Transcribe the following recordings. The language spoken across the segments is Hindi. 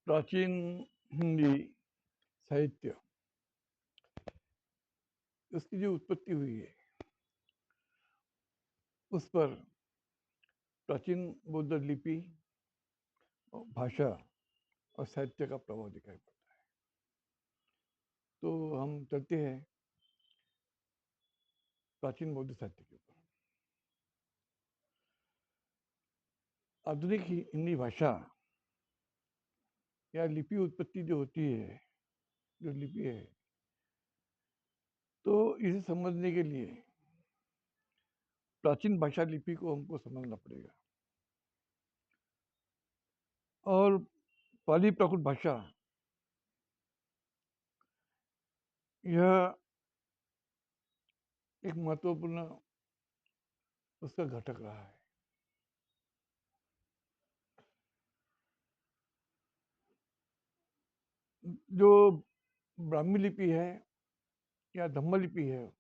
प्राचीन हिंदी साहित्य, उसकी जो उत्पत्ति हुई है उस पर प्राचीन बौद्ध लिपि और भाषा और साहित्य का प्रभाव दिखाई पड़ता है। तो हम चलते हैं प्राचीन बौद्ध साहित्य के ऊपर। आधुनिक हिंदी भाषा या लिपि उत्पत्ति जो होती है, जो लिपि है, तो इसे समझने के लिए प्राचीन भाषा लिपि को हमको समझना पड़ेगा। और पाली प्राकृत भाषा यह एक महत्वपूर्ण उसका घटक रहा है। जो ब्राह्मी लिपि है या धम्म लिपि है,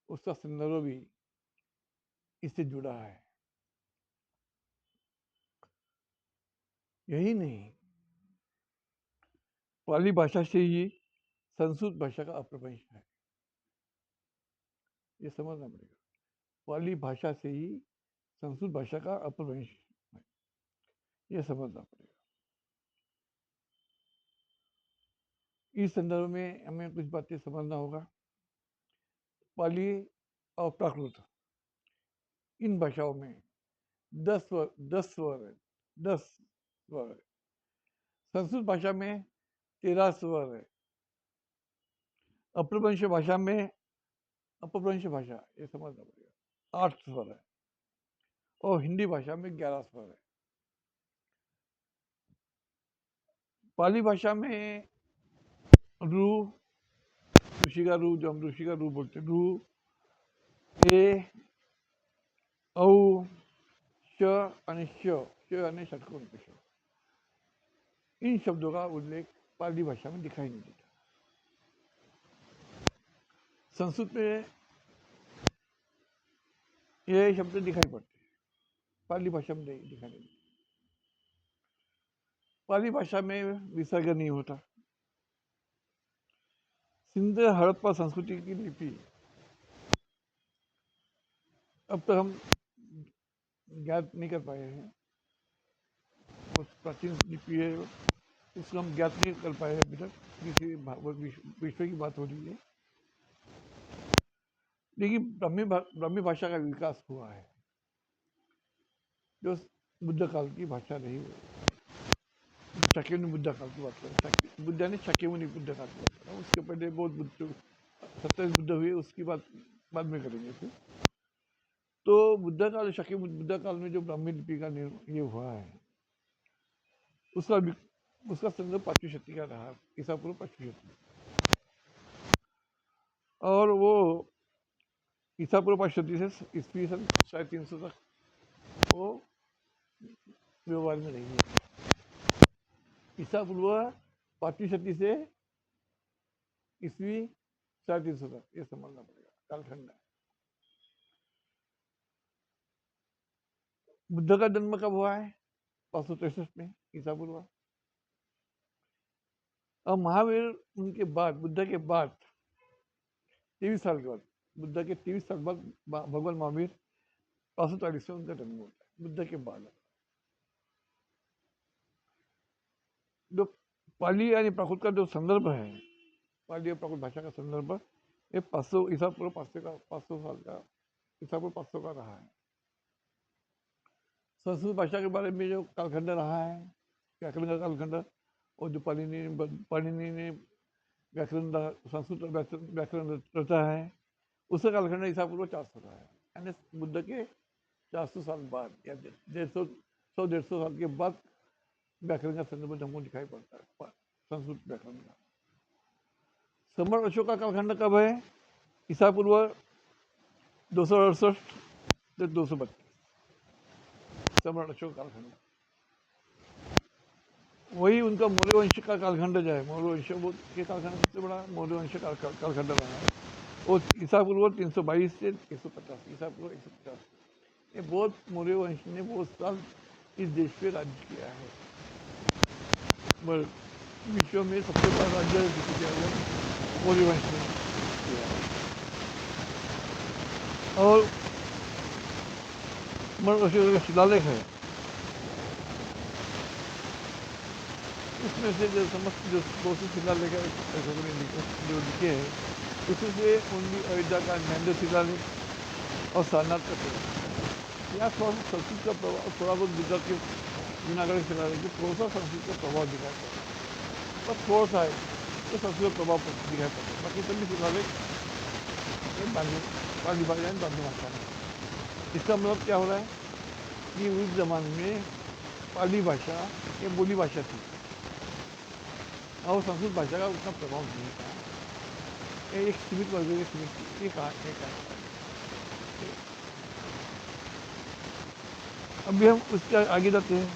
उसका संदर्भ भी इससे जुड़ा है। यही नहीं, पाली भाषा से ही संस्कृत भाषा का अपभ्रंश है, ये समझना पड़ेगा। पाली भाषा से ही संस्कृत भाषा का अपभ्रंश है, ये समझना पड़ेगा। इस संदर्भ में हमें कुछ बातें समझना होगा। पाली और प्राकृत, इन भाषाओं में 10 स्वर है, 10 स्वर है। संस्कृत भाषा में 13 स्वर है। अपभ्रंश भाषा में, अपभ्रंश भाषा ये समझना पड़ेगा, 8 स्वर है। और हिंदी भाषा में 11 स्वर है। पाली भाषा में रू, ऋषि का रू, जो हम ऋषि का रू बोलते हैं, रू, ए, औ, श आणि श, श यानी षटकोण के श, इन शब्दों का उल्लेख पाली भाषा में दिखाई नहीं देता। संस्कृत में ये शब्द दिखाई पड़ते हैं, पाली भाषा में नहीं दिखाई नहीं देते। पाली भाषा में विसर्ग नहीं होता। सिंध हड़प्पा संस्कृति की लिपि अब तक हम ज्ञात नहीं कर पाए हैं। उस प्राचीन लिपि है, उसको हम ज्ञात नहीं कर पाए हैं अभी तक। किसी विश्व की बात हो रही है, लेकिन ब्राह्मी भाषा का विकास हुआ है, जो बुद्ध काल की भाषा रही है। शाक्यमुनि बुद्ध काल की बात करें, बुद्ध ने शाक्यमुनि बुद्ध काल की बात करें। उसके पहले बहुत बुद्ध, 27 बुद्ध हुए, उसकी बात बाद में करेंगे फिर। तो बुद्ध काल, शाक्यमुनि बुद्ध काल में जो ब्राह्मी लिपि का ये हुआ है, उसका संदर्भ 5वीं शती का रहा, ईसा पूर्व 5वीं शती। और वो ईसा पूर्व 5वीं शती से ईस्वी सन 350 तक वो व्यवहार में रही है। ईसा पूर्व 5वीं शती से ईस्वी 350 तक, ये समझना पड़ेगा, कालखंड है। बुद्ध का जन्म कब हुआ है? 563 में ईसा पूर्व। और महावीर उनके बाद, बुद्ध के बाद 23 साल के बाद, बुद्ध के 23 साल बाद भगवान महावीर 540 में उनका जन्म होता है, बुद्ध के बाद। जो पाली यानी प्राकृत का जो संदर्भ है, पाली और प्राकृत भाषा का संदर्भ, ये 500 ईसा पूर्व 500 साल का, ईसा पूर्व 500 का रहा है। संस्कृत भाषा के बारे में जो कालखंड रहा है, व्याकरण का कालखंड, और जो पाणिनि ने व्याकरण, संस्कृत व्याकरण रचा है, उसका कालखंड ईसा पूर्व 400 का है। यानी बुद्ध के 400 साल बाद या 150 साल के बाद व्याकरण का संदर्भ हमको दिखाई पड़ता है, संस्कृत व्याकरण का। सम्राट अशोक का कालखंड कब है? ईसा पूर्व 268 से 232, सम्राट अशोक कालखंड। वही उनका मौर्य वंश का कालखंड जो है, मौर्य वंश के कालखंड सबसे बड़ा मौर्य वंश कालखंड रहा है, वो ईसा पूर्व 322 से 150, ईसा पूर्व 150। ये बहुत मौर्य वंश ने बहुत साल इस देश पे राज्य किया है। विश्व में सबसे बड़ा राज्य जिसे किया गया मौर्य वंश में किया। और मणिमहेश्वर का शिलालेख है, उसमें से जो समस्त जो 200 शिलालेख है जो लिखे हैं, उसमें से ओनली अयोध्या का नैंदर शिलालेख और सारनाथ का शिलालेख, यहाँ थोड़ा सा संस्कृत का प्रभाव, थोड़ा बहुत गुजरात के जूनागढ़ के शिलालेख में थोड़ा सा संस्कृत का प्रभाव दिखाई पड़ता है, बस थोड़ा सा है तो संस्कृत प्रभाव दिखाई पड़ता है, बाकी सभी शिलालेख पाली भाषा है, बांधू भाषा है। इसका मतलब क्या हो रहा है कि उस जमाने में पाली भाषा ये बोली भाषा थी और संस्कृत भाषा का उतना प्रभाव नहीं था, ये एक सीमित वर्ग के सीमित ये कहा। अभी हम उसके आगे जाते हैं।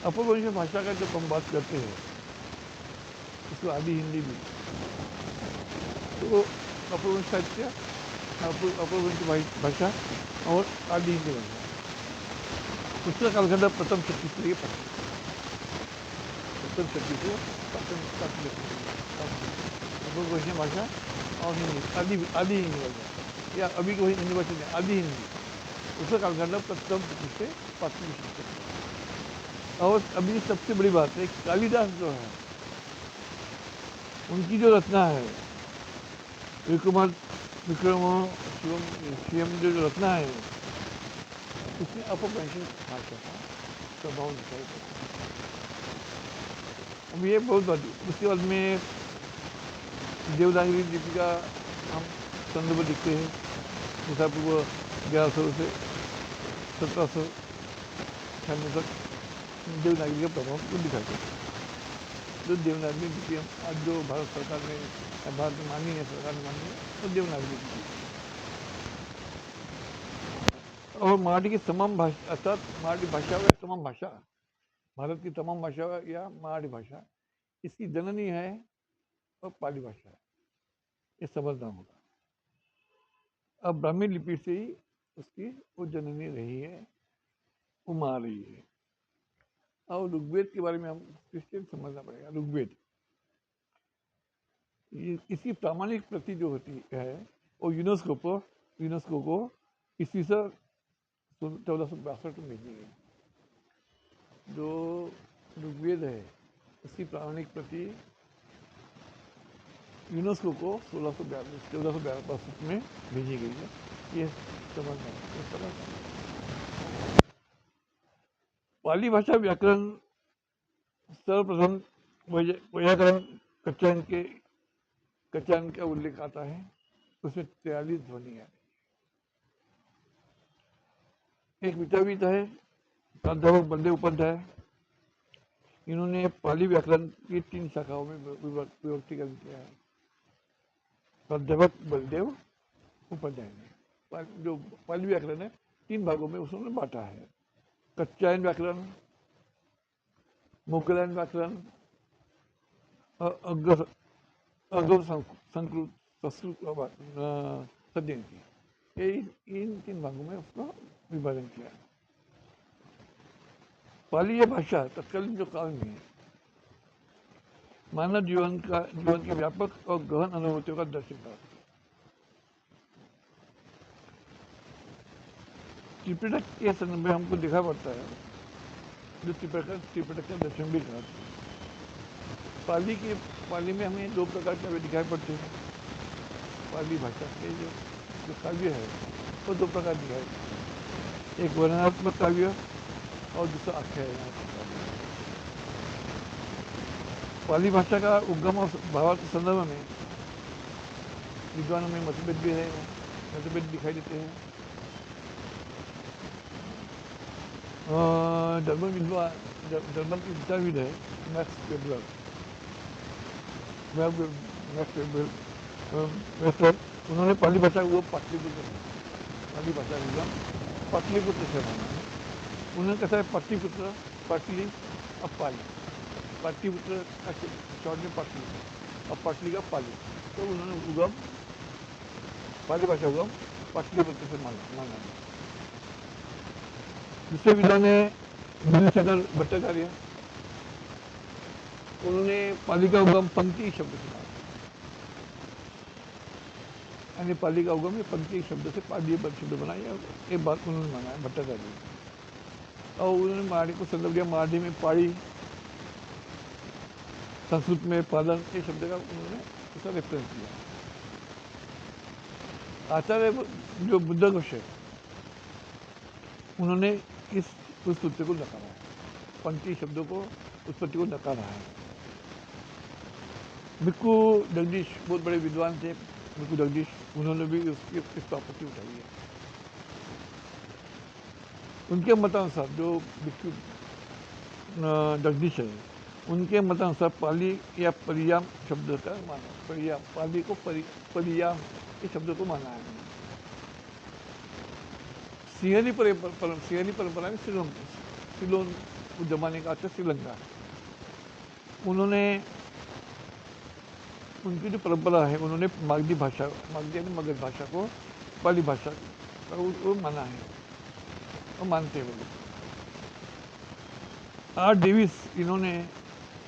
अपभ्रंश भाषा का जब हम बात करते हैं, उसको आदि हिंदी भी, तो अपभ्रंश साहित्य, अपभ्रंश भाषा और आदि हिंदी भाषा, उसका कालखंड प्रथम छत्तीसगढ़ के प्रथम छत्तीसगढ़ अपभ्रंश भाषा और हिंदी आदि हिंदी भाषा, या अभी कोई हिंदी भाषा नहीं, आदि हिंदी, उसका कालखंड प्रथम से पांचवीं शताब्दी। और अभी सबसे बड़ी बात है, कालिदास जो है उनकी जो रचना है, विक्रम शिवम जो रचना है, उसमें अपभ्रंश भाषा का प्रभाव दिखाई पड़ता है। अब ये बहुत बात, उसके बाद में देवनागरी लिपि का हम संदर्भ देखते हैं, ईसा पूर्व 1100 से 1796 तक देवनागरी का प्रभाव को दिखाते हैं। जो देवनागरी लिपि आज जो भारत सरकार ने, भारत में मानी है, सरकार ने मानी है, तो देवनागरी लिपि और मराठी की तमाम भाषा, अर्थात मराठी भाषा व तमाम भाषा, भारत की तमाम भाषा या मराठी भाषा, इसकी जननी है और पाली भाषा है, ये समझना होगा। अब ब्राह्मी लिपि से ही उसकी वो जननी रही है, वो माँ रही है। और ऋग्वेद के बारे में हम क्रिश्चियन समझना पड़ेगा। ऋग्वेद इसकी प्रामाणिक प्रति जो होती है वो यूनेस्को को ईस्वी सन 1462 में भेजी गई। जो ऋग्वेद है उसकी प्रामाणिक प्रति यूनेस्को को 1462 में भेजी गई है, ये समझना है। पाली भाषा व्याकरण सर्वप्रथम व्याकरण कच्चायन का उल्लेख आता है, उसमें 43 ध्वनि है। एक विद्याविद है प्राध्यापक बलदेव उपाध्याय, इन्होंने पाली व्याकरण की 3 शाखाओं में विभक्तिकरण किया है। प्राध्यापक बलदेव उपाध्याय ने जो पाली व्याकरण है 3 भागों में उसने बांटा है, कच्चायन व्याकरण, मोगलायन व्याकरण और अग्र संस्कृत सद्यंती, इन 3 भागों में उसका विभाजन किया। पाली यह भाषा तत्कालीन जो काल में मानव जीवन के व्यापक और गहन अनुभूतियों का दर्शन करता है। त्रिपिटक के संदर्भ में हमको दिखा पड़ता है, जो त्रिपिटक का दर्शन भी कराते हैं। पाली में हमें 2 प्रकार के दिखाई पड़ते हैं। पाली भाषा के जो काव्य है वो 2 प्रकार दिखाई पड़ते हैं, एक वर्णनात्मक काव्य और दूसरा आख्यानात्मक काव्य। पाली भाषा का उद्गम और भावार्थ के संदर्भ में विद्वानों में मतभेद दिखाई देते हैं। जर्मन की विद्याविद है मैक्स वेबर, उन्होंने पाली भाषा को पाटलिपुत्र से माना है। उन्होंने कहा है पाटलिपुत्र, पाटली और पाली, पाटलिपुत्र का शॉर्ट में पाटली और पाटली का पाली, तो उन्होंने उगम पाली भाषा उगम पाटलिपुत्र से माना है। दूसरे विद्वान है नीलशंकर भट्टाचार्य, उन्होंने पाली का उगम पंक्ति शब्द से माना, यानी पाली का उगम पंक्ति शब्द से पाली शब्द बनाया, ये बात उन्होंने माना है भट्टाचार्य। और उन्होंने माड़ी को संदर्भ दिया, माड़ी में पाड़ी, संस्कृत में पालन, ये शब्द का उन्होंने उसका रेफरेंस दिया। आचार्य जो बुद्ध घोष है, उन्होंने इस उत्पत्ति को नकारा है, पंक्ति शब्दों को उत्पत्ति को नकारा है। भिक्खु जगदीश बहुत बड़े विद्वान थे, भिक्खु जगदीश, उन्होंने भी उसकी इस आपत्ति उठाई है। उनके मतानुसार जो भिक्खु जगदीश है, उनके मतानुसार पाली या परियाम शब्द का माना, परियाम, पाली को परियाम के शब्द को माना है। सिंहली परंपरा में सिलोन जमाने का अर्थ श्रीलंका, उन्होंने उनकी जो परंपरा है, उन्होंने मागधी भाषा, मागधी यानी मगध भाषा को पाली भाषा को माना है और मानते हैं वो लोग। आर डेविस, इन्होंने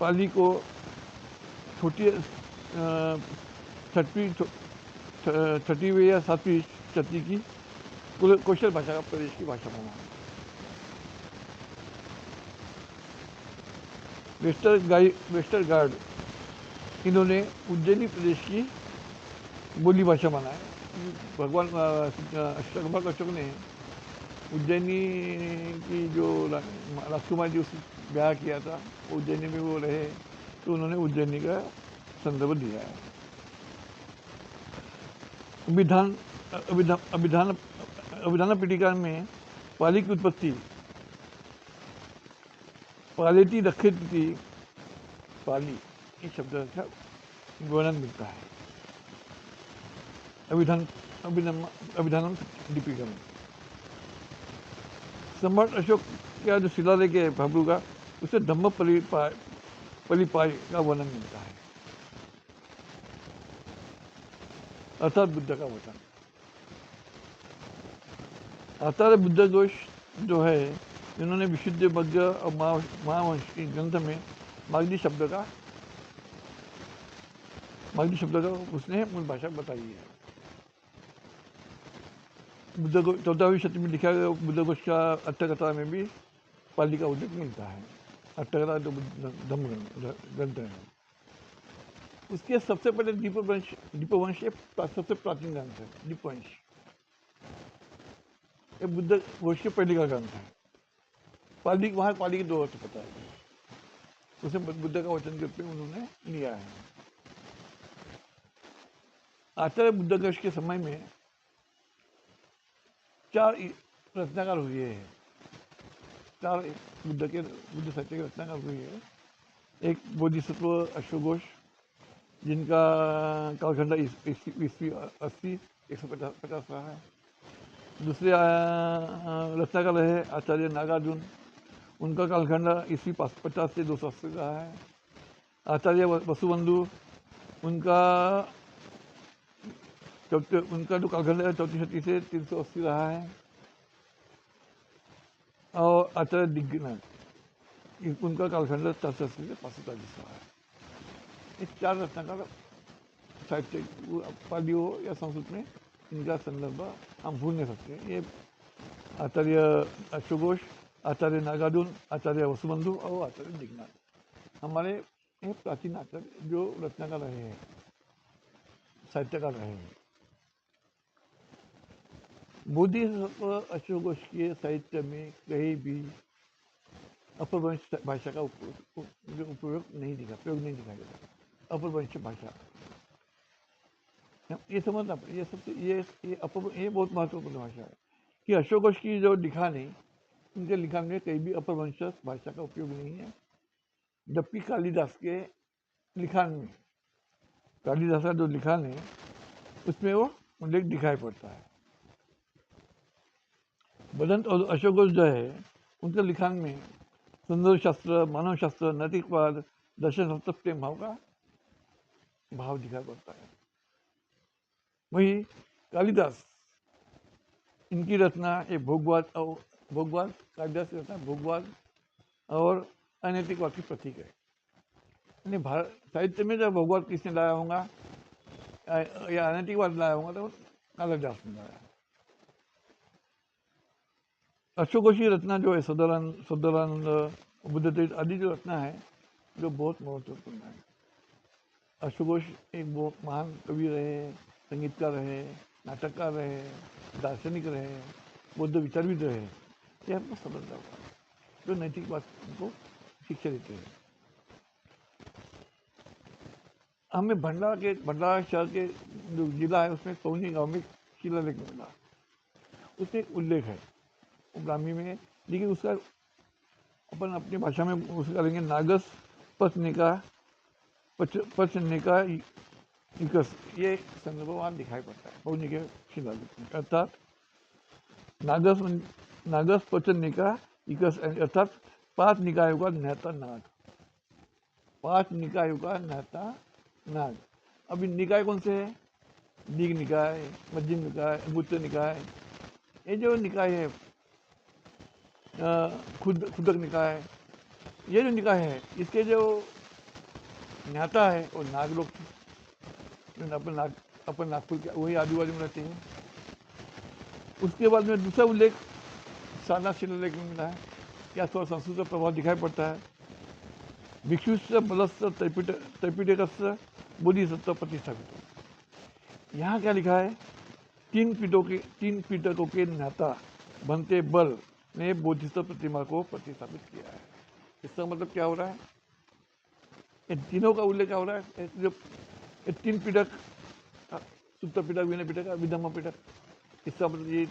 पाली को छोटी छठवीं या सातवीं शती की कौशल भाषा का प्रदेश की भाषा माना। वेस्टर गार्ड, इन्होंने उज्जैनी प्रदेश की बोली भाषा माना है। भगवान अशोक ने उज्जैनी की जो राजकुमार जी उस ब्याह किया था, उज्जैनी में वो रहे, तो उन्होंने उज्जैनी का संदर्भ दिया है। अभिधान पीठिका में पाली की उत्पत्ति पालेती रखती पाली इस शब्द का वर्णन मिलता है अभिधान दीपिका में। सम्राट अशोक का जो शिलालेख है भाबरू का, उसे धम्म पलिपाय का वर्णन मिलता है, अर्थात बुद्ध का वचन। आचार्य बुद्ध घोष जो है, इन्होंने विशुद्ध मध्य और महावंश के ग्रंथ में मागधी शब्द का उसने मूल भाषा बताई है। बुद्ध 14वीं शती में लिखा गया बुद्ध घोष का अट्ठकथा में भी पाली का उल्लेख मिलता है। अट्ठकथा जो धम्म ग्रंथ है, उसके सबसे पहले दीपवंश सबसे प्राचीन ग्रंथ है। दीपवंश ये बुद्ध घोष के पहले का ग्रंथ है। पाली, वहाँ पाली के 2 अर्थ पता है, उसे बुद्ध का वचन के रूप में उन्होंने लिया है। आचार्य बुद्ध घोष के समय में 4 रचनाकार हुए हैं, 4 बुद्ध साहित्य के रचनाकार हुए हैं। एक बोधिसत्व अशोक घोष, जिनका कालखंड ईस्वी 80-150 रहा है। दूसरे रचनाकार है आचार्य नागार्जुन, उनका कालखंड ईस्वी 50 से 280 रहा है। आचार्य वसुबंधु, उनका जो कालखंड है 4वीं शती से 380 रहा है। और आचार्य दिग्नाथ, उनका कालखंड 480 से 540 रहा है। ये 4 रचनाकार साहित्य पाली हो या संस्कृत में, इनका संदर्भ हम भूल नहीं सकते। ये आचार्य अशोक घोष, आचार्य नागार्जुन, आचार्य वसुबंधु और आचार्य दिग्नाथ हमारे ये प्राचीन आचार्य जो रचनाकार रहे हैं, साहित्यकार रहे हैं। बोधिसत्व अशोक घोष के साहित्य में कहीं भी अपभ्रंश भाषा का प्रयोग नहीं दिखाया जाता। अपभ्रंश भाषा ये समझना, ये सबसे ये बहुत महत्वपूर्ण भाषा है कि अशोक घोष की जो लिखान है, उनके लिखान में कहीं भी अपभ्रंश भाषा का उपयोग नहीं है। जबकि कालिदास के लिखान में, कालिदास का जो लिखान है उसमें वो उल्लेख दिखाई पड़ता है। बदंत और अशोक घोष जो है, उनके लिखान में सुंदर शास्त्र, मानव शास्त्र, नैतिकवाद, दर्शन शास्त्र, प्रेम भाव का भाव दिखाई पड़ता है। वही कालिदास, इनकी रचना ये भोगवाद कालिदास की रचना भोगवाद और अनैतिकवाद की प्रतीक है। नहीं, भारत साहित्य में जब भगवत किसने लाया होगा या अनैतिकवाद लाया होगा तो कालिदास ने लाया। अश्वघोषी रचना जो है सदरानंद बुद्धदेव आदि जो रचना है जो बहुत महत्वपूर्ण है। अश्वघोष एक बहुत महान कवि रहे, संगीतकार रहे, नाटककार रहे, दार्शनिक रहे, बौद्ध विचारविद रहे। यह हमको समझना होगा जो नैतिक बात हमको शिक्षा देते हैं। हमें भंडारा शहर के जो जिला है उसमें सोनी गांव में शिलालेख मिला, उसमें एक उल्लेख है वो ग्रामी में, लेकिन उसका अपन अपनी भाषा में उसका लेंगे नागस पचनिका इकस, ये संदर्भ वहाँ दिखाई पड़ता है पौनी के शिलालेख में। अर्थात नागस पचनिका इकस अर्थात 5 निकायों का नेता नाग, 5 निकायों का नेता नाग। अभी निकाय कौन से है? दीघ निकाय, मध्यम निकाय, अंगुत्तर निकाय। ये जो निकाय है खुदक निकाय, ये जो निकाय है इसके जो नेता है वो नाग लोग थे। अपन नागपुर के वही आदिवासी में रहते हैं। उसके बाद में दूसरा उल्लेख सारनाथ शिलालेख में मिला है, क्या थोड़ा संस्कृत का प्रभाव दिखाई पड़ता है। भिक्षुस्य बलस्य त्रिपिटकस्य बोधिसत्व प्रतिष्ठापित। यहाँ क्या लिखा है? 3 पीटकों के नेता बनते बल ने बोधिसत्व प्रतिमा को प्रतिस्थापित किया है। इसका मतलब क्या हो रहा है? इन तीनों का उल्लेख क्या हो रहा है? जो 3 पीटक, सुत्त पीटक, विनय पीटक, विधम्म पीटक, इसका मतलब ये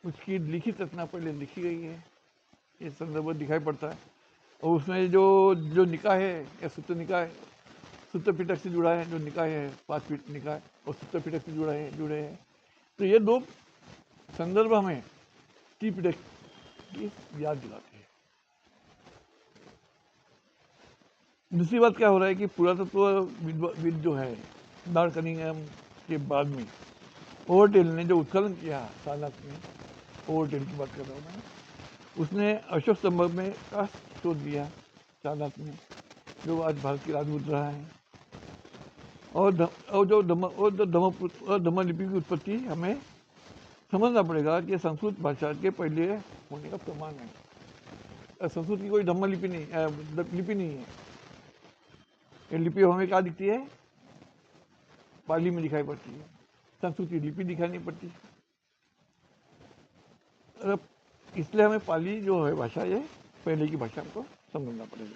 उसकी लिखित रचना पहले लिखी गई है, ये संदर्भ दिखाई पड़ता है। और उसमें जो निकाय है या सूत्र निकाय सूत्र पिटक से जुड़ा है, जो निकाय है 5 निकाय और सूत्र पिटक से जुड़े हैं। तो ये 2 संदर्भ हमें त्रिपिटक की याद दिलाते हैं। दूसरी बात क्या हो रहा है कि पुरातत्वविद जो है लॉर्ड कनिंघम के बाद में ओवरटेल ने जो उत्खनन किया सारनाथ में, ओवरटेल की बात कर रहा हूँ मैं, उसने अशोक स्तंभ में का शोध दिया सारनाथ में, जो आज भारत की राजमुद्रा है। और जो धम्म लिपि की उत्पत्ति हमें समझना पड़ेगा कि संस्कृत भाषा के पहले होने का प्रमाण है। संस्कृत की कोई धम्म लिपि नहीं है। ये लिपि हमें क्या दिखती है? पाली में दिखाई पड़ती है, संस्कृत की लिपि दिखाई नहीं पड़ती। इसलिए हमें पाली जो है भाषा, ये पहले की भाषा हमको समझना पड़ेगा।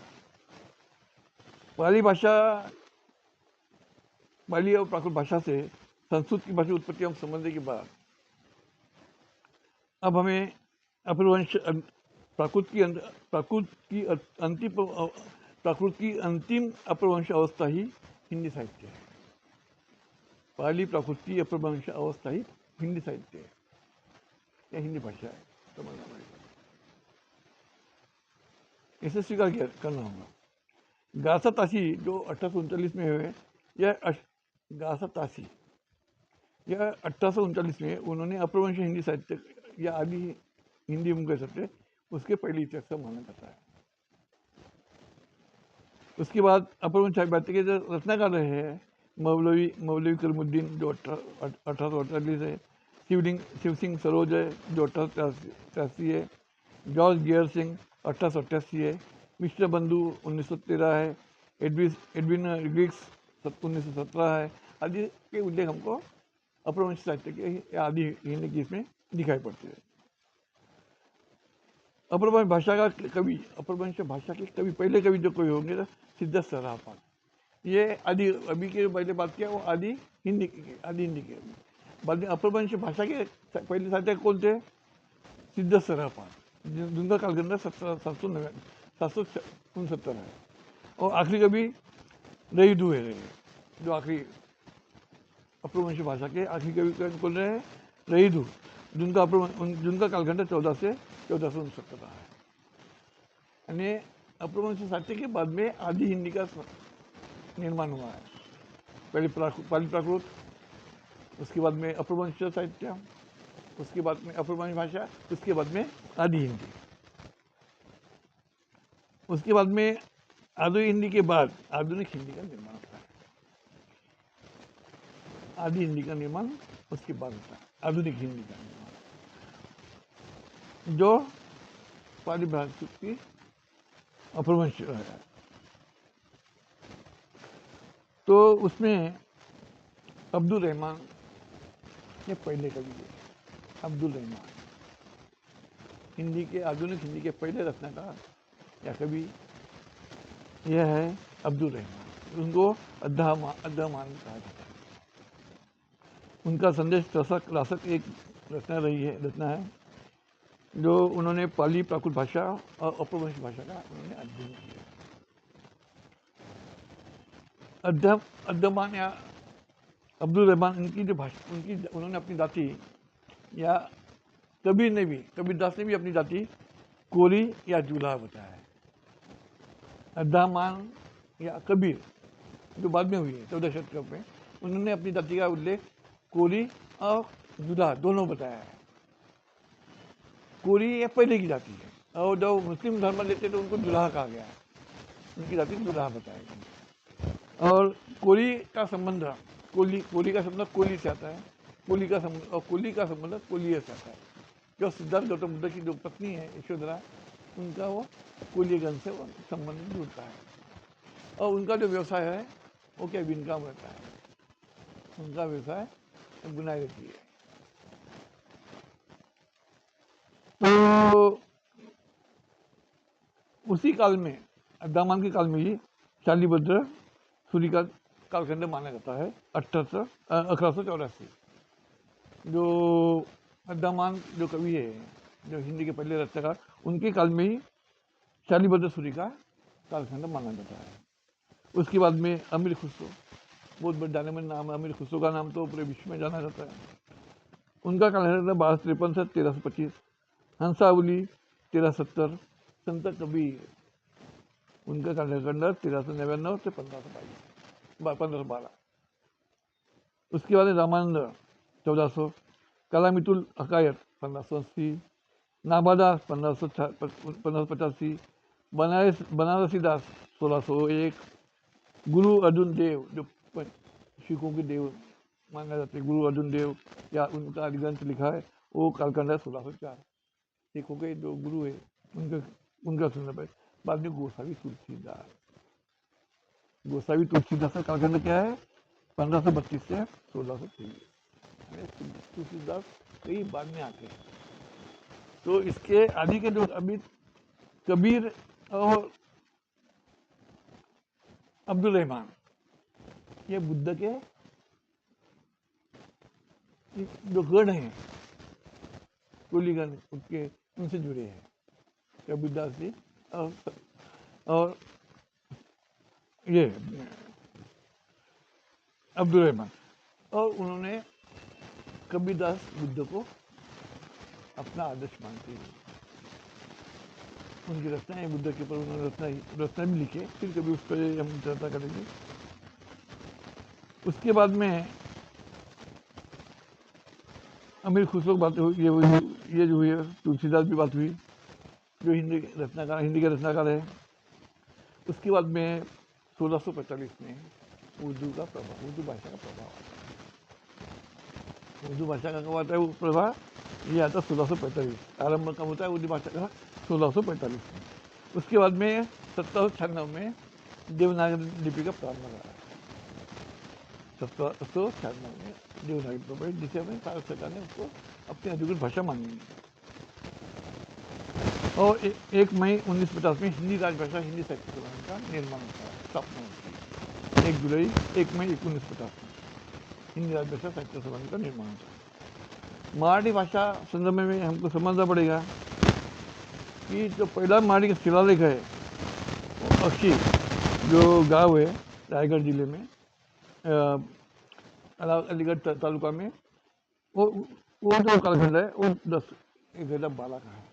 पाली और प्राकृत भाषा से संस्कृत की भाषा उत्पत्ति हम समझने के बाद अब हमें अपभ्रंश प्राकृत की अंतिम अपभ्रंश अवस्था ही हिंदी साहित्य है। पाली प्राकृत की अपभ्रंश अवस्था ही हिंदी साहित्य है या हिंदी भाषा है, समझना पड़ेगा, इसे स्वीकार करना होगा। गासा ताशी जो 1839 में हुए, गासा ताशी यह 1839 में उन्होंने अपभ्रंश हिंदी साहित्य या आदि हिंदी हम कह सकते, उसके पहले इतिहास का माना जाता है। उसके बाद अपभ्रंश साहित्य के जो रचनाकार रहे हैं मौलवी करीमुद्दीन जो 1848 है, शिव सिंह सरोज है जो 1883 है, जॉर्ज गियर सिंह 1888 है, मिस्टर बंधु 1913 है, एडविन रिगिक्स 1917 है। आदि के उल्लेख हमको अपभ्रंश साहित्य के आदि हिंदी की इसमें दिखाई पड़ते हैं। अपभ्रंश भाषा के कवि पहले कवि जो कोई होंगे तो सिद्धेश्वर सराफा, ये आदि अभी के पहले बात किया वो आदि हिंदी के। बाद में अपभ्रंश भाषा के पहले साहित्य कौन थे? सिद्धेश्वर सराफा, जिनका कालखंड 769 है। और आखिरी कवि रहीदू है, जो आखिरी अपभ्रंश भाषा के आखिरी कवि कौन रहे हैं? रहीदू, जिनका कालखंड 1400 से 1469 है। यानी अपभ्रंश साहित्य के बाद में आदि हिंदी का निर्माण हुआ है। पहले पाली प्राकृत, उसके बाद में अपभ्रंश साहित्य, उसके बाद में अपभ्रंश भाषा, उसके बाद में आदि हिंदी। उसके बाद में आधुनिक हिंदी के बाद आधुनिक हिंदी का निर्माण होता है। आदि हिंदी का निर्माण उसके बाद होता है, आधुनिक हिंदी का निर्माण, जो पाली भाषा की अपभ्रंश है। तो उसमें अब्दुल रहमान ये पहले कवि है। अब्दुल रहमान हिंदी के आधुनिक हिंदी के पहले रचनाकार या कवि यह है अब्दुल रहमान। उनको अद्दामान कहा जाता है। उनका संदेश रासक एक रचना है जो उन्होंने पाली प्राकृत भाषा और अपभ्रंश भाषा का उन्होंने अध्ययन किया। अद्दामान या अब्दुल रहमान उनकी जो भाषा उन्होंने अपनी जाति या कबीरदास ने भी अपनी जाति कोली या जुलाहा बताया है। अद्दामान या कबीर जो बाद में हुई है 14 शतक में, उन्होंने अपनी जाति का उल्लेख कोली और जुलाहा दोनों बताया है। कोली ये पहले की जाति है और जब मुस्लिम धर्म लेते तो उनको जुलाहा कहा गया है, उनकी जाति जुलाहा बताया गया। और कोली का संबंध कोली का संबंध कोली से आता है, कोली का संबंध कोलिय से आता है। जो सिद्धार्थ गौतम बुद्ध की जो पत्नी है यशोधरा, उनका वो कोलियगंज से वो संबंध जुड़ता है। और उनका जो व्यवसाय है वो क्या विनकाम रहता है, उनका व्यवसाय बुनाई रहती है। तो उसी काल में अद्दामान के काल में ही शालीभद्र सूरी का कालखंड माना जाता है 1884। जो अद्दामान जो कवि है, जो हिंदी के पहले रचनाकार, उनके काल में ही शालीभद्र सूरी का कालखंड माना जाता है। उसके बाद में अमीर खुसरो, बहुत बड़ा जाने माने नाम है। अमीर खुसरो का नाम तो पूरे विश्व में जाना जाता है। उनका कालखंड था 1253 से 1325। हंसावली 1370। संत कबीर उनका कालखंड 1399 से 1512। उसके बाद रामानंद 1400, कलामितुल हकायत 1580, नाबादास 1585, बनारसी दास 1601, गुरु अर्जुन देव जो सिखों के देव माना जाते हैं, गुरु अर्जुन देव या उनका ग्रंथ लिखा है वो कालखंड है 1604। सिखों के जो गुरु है उनका सुनना पाए। बाद में गोसावी तुलसीदास का कालखंड क्या है 1532 से 1623। तुलसीदास कई बाद में आते हैं। तो इसके आदि के जो अभी कबीर और अब्दुल रहमान ये बुद्ध के जो गण हैं कुलीगण उसके उनसे जुड़े हैं, कबीरदास जी और ये अब्दुल रहमान। और उन्होंने कबीरदास बुद्ध को अपना आदर्श मानते हैं। उनकी रचनाएं बुद्ध के ऊपर उन्होंने रचना भी लिखे, फिर कभी उस पर हम चर्चा करेंगे। उसके बाद में अमीर खुसरो की बात हुई, ये जो हुई है तुलसीदास की बात हुई जो हिंदी के रचनाकार है। उसके बाद में 1645 में उर्दू भाषा का प्रभाव आता है। उर्दू भाषा का कब आता है वो प्रभाव, ये आता है 1645। आरंभ कब होता है उर्दू भाषा का 1645 में। उसके बाद में 1796 में देवनागरी लिपि का प्रारंभ रहा है। 1796 में देवनागरी, जिसे हमें भारत सरकार ने उसको अपनी अधिकृत भाषा मानी है। और 1 मई 1950 में हिंदी राजभाषा हिंदी साहित्य सभा का निर्माण होता है, स्थापना होती है। 1 मई 1950 में हिंदी राजभाषा साहित्य सभा का निर्माण होता है। मराठी भाषा संदर्भ में हमको समझना पड़ेगा कि जो पहला मराठी का शिलालेख है वो अक्षी जो गांव है रायगढ़ जिले में अलीगढ़ तालुका में, वो जो कालखंड है वो 10-11-12 का है।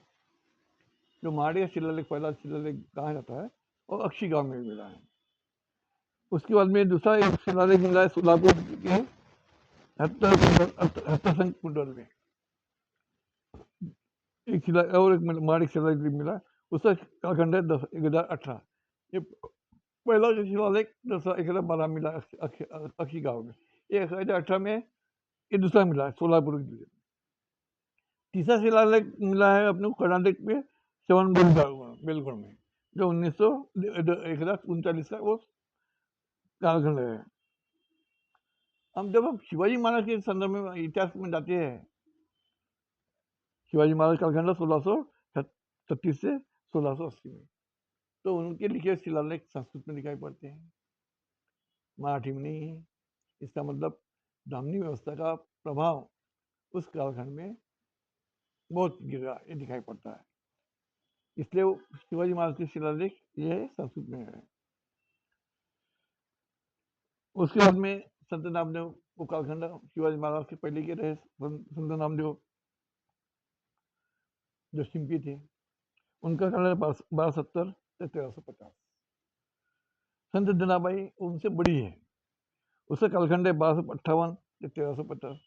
जो मराठी का शिलालेख पहला शिलालेख कहा जाता है और अक्षी गांव में मिला है। उसके बाद में दूसरा एक शिलालेख मिला है सोलापुर के हत्तर कुंडल में। एक शिला और एक मराठी शिलालेख मिला, उसका कालखंड है 10-11-18। ये पहिला शिलालेख जसा 1112 मिला अखी गाव में, ये 1018 में ये दूसरा मिला सोलापुर के लिए। तीसरा शिलालेख मिला है अपने को कर्नाटक में श्रवण बेलगढ़ में, जो 1939 का वो कालखंड है। हम जब हम शिवाजी महाराज के संदर्भ में इतिहास में जाते हैं, शिवाजी महाराज कालखंड 1636 से 1680 में, तो उनके लिखे शिलालेख संस्कृत में दिखाई पड़ते हैं, मराठी में नहीं है। इसका मतलब ब्राह्मणी व्यवस्था का प्रभाव उस कालखंड में बहुत गिरा ये दिखाई पड़ता है, इसलिए वो शिवाजी महाराज के शिलालेख ये संस्कृत में है। उसके बाद में संत नामदेव वो कालखंड शिवाजी महाराज के पहले के रहे संत नामदेव जो शिंपी थे, उनका काल 1270 से 1350। संत जनाबाई उनसे बड़ी है, उसका कालखंड है 1258 से 1350।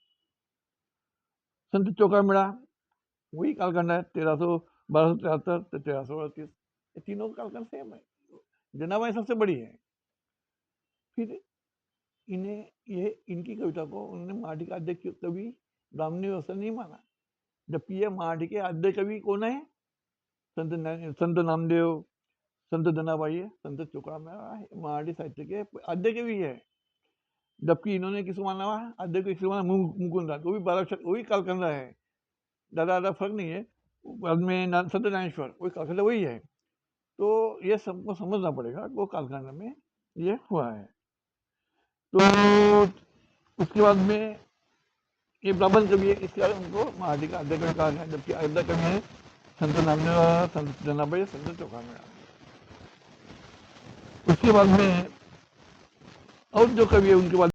संत चौकामेड़ा वही कालखंड है 1273 से 1338। ये तीनों कालखंड सेम है, जनाबाई सबसे बड़ी है। फिर इन्हें ये इनकी कविता को उन्होंने मराठी का आद्य कवि ब्राह्मणी व्यवस्था नहीं माना, जबकि ये मराठी के आद्य कवि कौन है? संत नामदेव, संत जनाबाई है, संत चौकामेड़ा है, मराठी साहित्य के आद्य कवि है। जबकि इन्होंने किसको माना हुआ आद्य को, किसको माना मुकुंदराज, वो भी 12 वही कालखंड है, ज़्यादा फर्क नहीं है। बाद में संत ज्ञानेश्वर वही कालखंड वही है। तो ये सबको समझना पड़ेगा वो कालखंड में ये हुआ है। तो उसके बाद में ये ब्राह्मण कवि है, इसके बाद उनको मराठी का आद्य कवि कहा गया, जबकि आद्य कवि है संत नामदेव, संत जनाबाई, संत चौकामेड़ा। उसके बाद में और जो कवि है उनके बाद